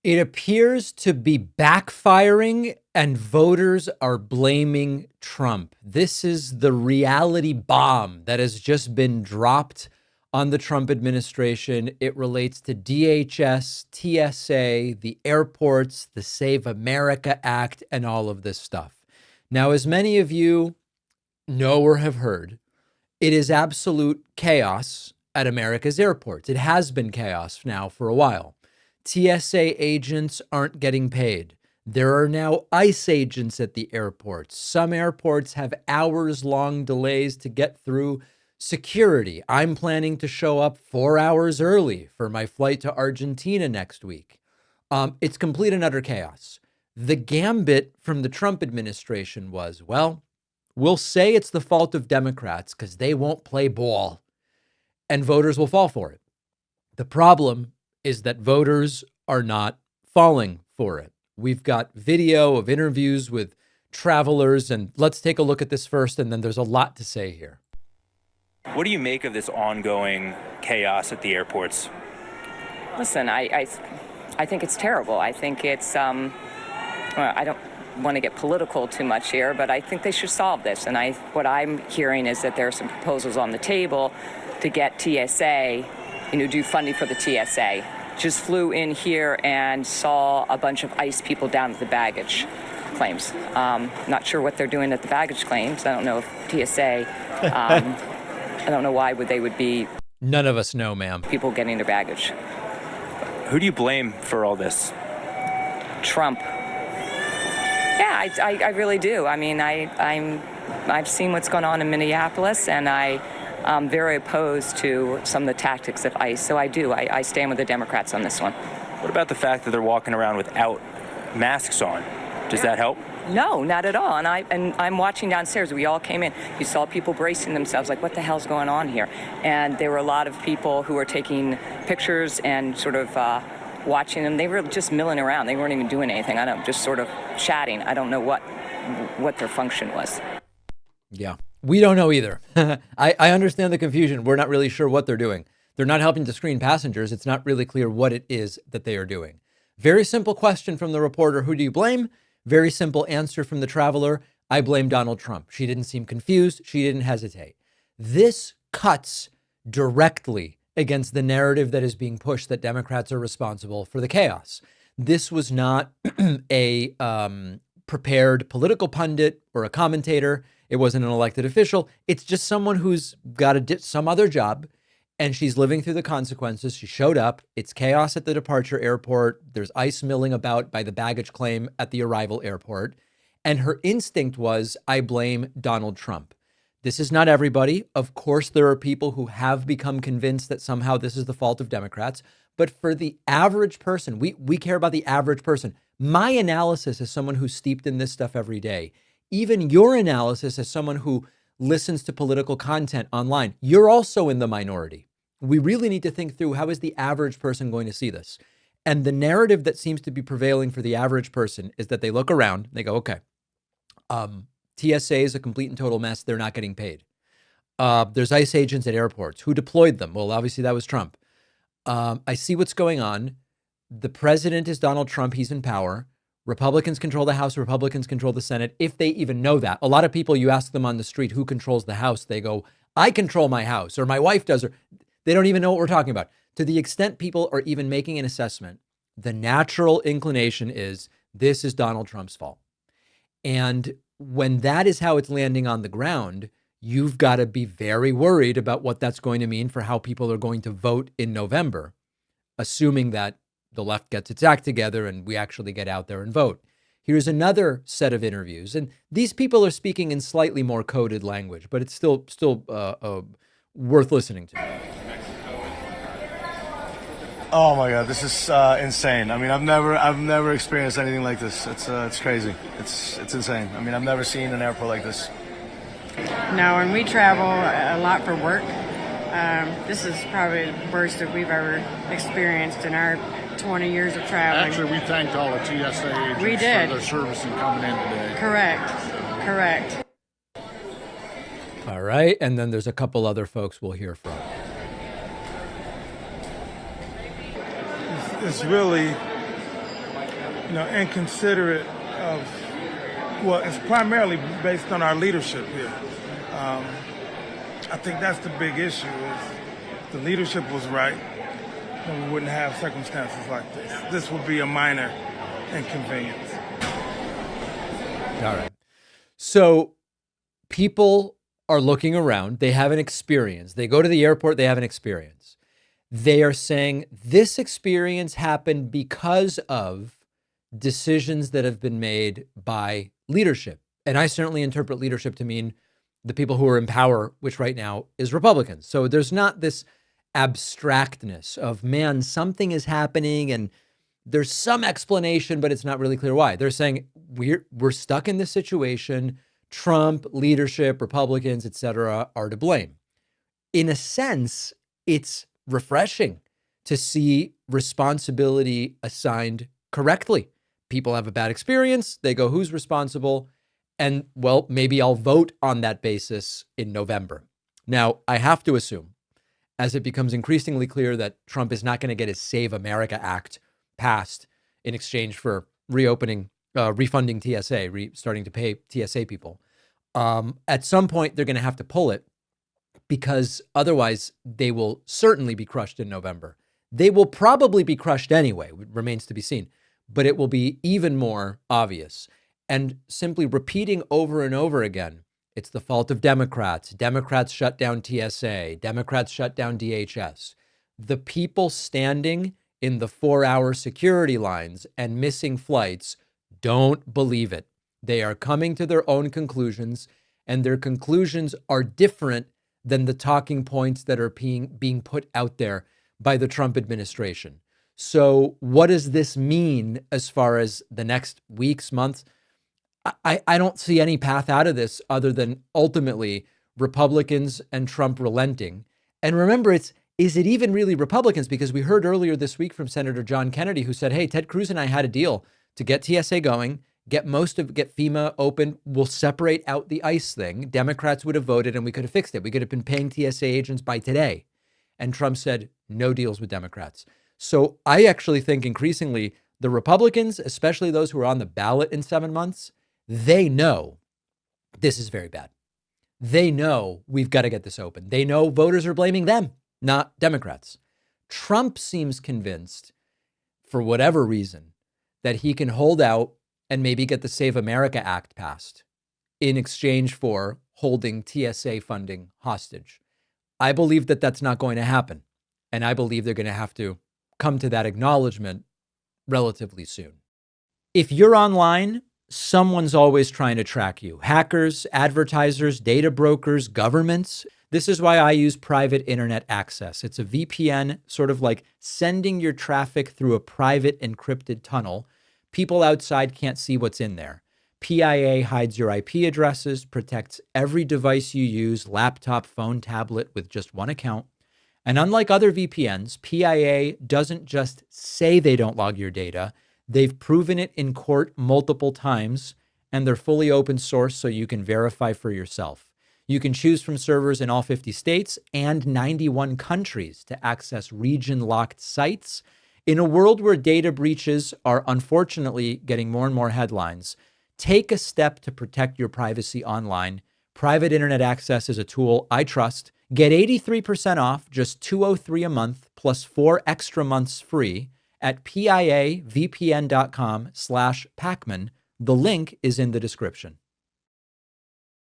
It appears to be backfiring, and voters are blaming Trump. This is the reality bomb that has just been dropped on the Trump administration. It relates to DHS, TSA, the airports, the Save America Act, and all of this stuff. Now, as many of you know or have heard, it is absolute chaos at America's airports. It has been chaos now for a while. TSA agents aren't getting paid. There are now ICE agents at the airports. Some airports have hours-long delays to get through security. I'm planning to show up 4 hours early for my flight to Argentina next week. It's complete and utter chaos. The gambit from the Trump administration was, well, we'll say it's the fault of Democrats because they won't play ball, and voters will fall for it. The problem is that voters are not falling for it. We've got video of interviews with travelers, and let's take a look at this first, and then there's a lot to say here. What do you make of this ongoing chaos at the airports? Listen, I think it's terrible. I think it's, well, I don't want to get political too much here, but I think they should solve this. And what I'm hearing is that there are some proposals on the table to get TSA, do funding for the TSA. Just flew in here and saw a bunch of ICE people down at the baggage claims. Not sure what they're doing at the baggage claims. I don't know if TSA, I don't know why they would be. None of us know, ma'am. People getting their baggage. Who do you blame for all this? Trump. Yeah, I really do. I mean, I've seen what's going on in Minneapolis, and I'm very opposed to some of the tactics of ICE. So I stand with the Democrats on this one. What about the fact that they're walking around without masks on? Does that help? No, not at all. And I'm watching downstairs. We all came in. You saw people bracing themselves, like, what the hell's going on here? And there were a lot of people who were taking pictures and sort of watching them. They were just milling around. They weren't even doing anything. I don't know, just sort of chatting. I don't know what their function was. Yeah, we don't know either. I understand the confusion. We're not really sure what they're doing. They're not helping to screen passengers. It's not really clear what it is that they are doing. Very simple question from the reporter. Who do you blame? Very simple answer from the traveler. I blame Donald Trump. She didn't seem confused. She didn't hesitate. This cuts directly against the narrative that is being pushed that Democrats are responsible for the chaos. This was not a prepared political pundit or a commentator. It wasn't an elected official. It's just someone who's got some other job, and she's living through the consequences. She showed up. It's chaos at the departure airport. There's ICE milling about by the baggage claim at the arrival airport. And her instinct was, I blame Donald Trump. This is not everybody. Of course, there are people who have become convinced that somehow this is the fault of Democrats. But for the average person, we care about the average person. My analysis as someone who's steeped in this stuff every day, even your analysis as someone who listens to political content online, you're also in the minority. We really need to think through, how is the average person going to see this? And the narrative that seems to be prevailing for the average person is that they look around, they go, okay, TSA is a complete and total mess. They're not getting paid. There's ICE agents at airports. Who deployed them? Well, obviously that was Trump. I see what's going on. The president is Donald Trump. He's in power. Republicans control the House. Republicans control the Senate, if they even know that. A lot of people, you ask them on the street who controls the House, they go, I control my house, or my wife does, or they don't even know what we're talking about. To the extent people are even making an assessment, the natural inclination is this is Donald Trump's fault. And when that is how it's landing on the ground, you've got to be very worried about what that's going to mean for how people are going to vote in November, assuming that the left gets its act together and we actually get out there and vote. Here's another set of interviews. And these people are speaking in slightly more coded language, but it's still worth listening to. Oh my God, this is insane. I mean, I've never experienced anything like this. It's crazy. It's insane. I mean, I've never seen an airport like this. No, and we travel a lot for work. This is probably the worst that we've ever experienced in our 20 years of traveling. Actually, we thanked all the TSA agents We did. for their service in coming in today. Correct. All right. And then there's a couple other folks we'll hear from. It's really inconsiderate of, well, it's primarily based on our leadership here. I think that's the big issue. Is if the leadership was right, then we wouldn't have circumstances like this. This would be a minor inconvenience. All right. So people are looking around. They have an experience. They go to the airport. They have an experience. They are saying this experience happened because of decisions that have been made by leadership. And I certainly interpret leadership to mean the people who are in power, which right now is Republicans. So there's not this abstractness of, man, something is happening and there's some explanation, but it's not really clear why. They're saying we're stuck in this situation. Trump, leadership, Republicans, et cetera, are to blame. In a sense, it's refreshing to see responsibility assigned correctly. People have a bad experience. They go, who's responsible? And well, maybe I'll vote on that basis in November. Now, I have to assume, as it becomes increasingly clear that Trump is not going to get his Save America Act passed in exchange for reopening, refunding TSA, starting to pay TSA people. At some point, they're going to have to pull it because otherwise they will certainly be crushed in November. They will probably be crushed anyway, it remains to be seen, but it will be even more obvious. And simply repeating over and over again, it's the fault of Democrats. Democrats shut down TSA. Democrats shut down DHS. The people standing in the 4-hour security lines and missing flights don't believe it. They are coming to their own conclusions, and their conclusions are different than the talking points that are being put out there by the Trump administration. So what does this mean as far as the next weeks, months? I don't see any path out of this other than ultimately Republicans and Trump relenting. And remember, is it even really Republicans? Because we heard earlier this week from Senator John Kennedy, who said, hey, Ted Cruz and I had a deal to get TSA going, get FEMA open. We'll separate out the ICE thing. Democrats would have voted and we could have fixed it. We could have been paying TSA agents by today. And Trump said, no deals with Democrats. So I actually think increasingly the Republicans, especially those who are on the ballot in 7 months, they know this is very bad. They know we've got to get this open. They know voters are blaming them, not Democrats. Trump seems convinced, for whatever reason, that he can hold out and maybe get the Save America Act passed in exchange for holding TSA funding hostage. I believe that that's not going to happen. And I believe they're going to have to come to that acknowledgement relatively soon. If you're online, someone's always trying to track you. Hackers, advertisers, data brokers, governments. This is why I use private internet access. It's a VPN, sort of like sending your traffic through a private encrypted tunnel. People outside can't see what's in there. PIA hides your IP addresses, protects every device you use, laptop, phone, tablet, with just one account. And unlike other VPNs, PIA doesn't just say they don't log your data. They've proven it in court multiple times, and they're fully open source so you can verify for yourself. You can choose from servers in all 50 states and 91 countries to access region-locked sites. In a world where data breaches are unfortunately getting more and more headlines, take a step to protect your privacy online. Private internet access is a tool I trust. Get 83% off, just $203 a month, plus 4 extra months free at piavpn.com/Pakman. The link is in the description.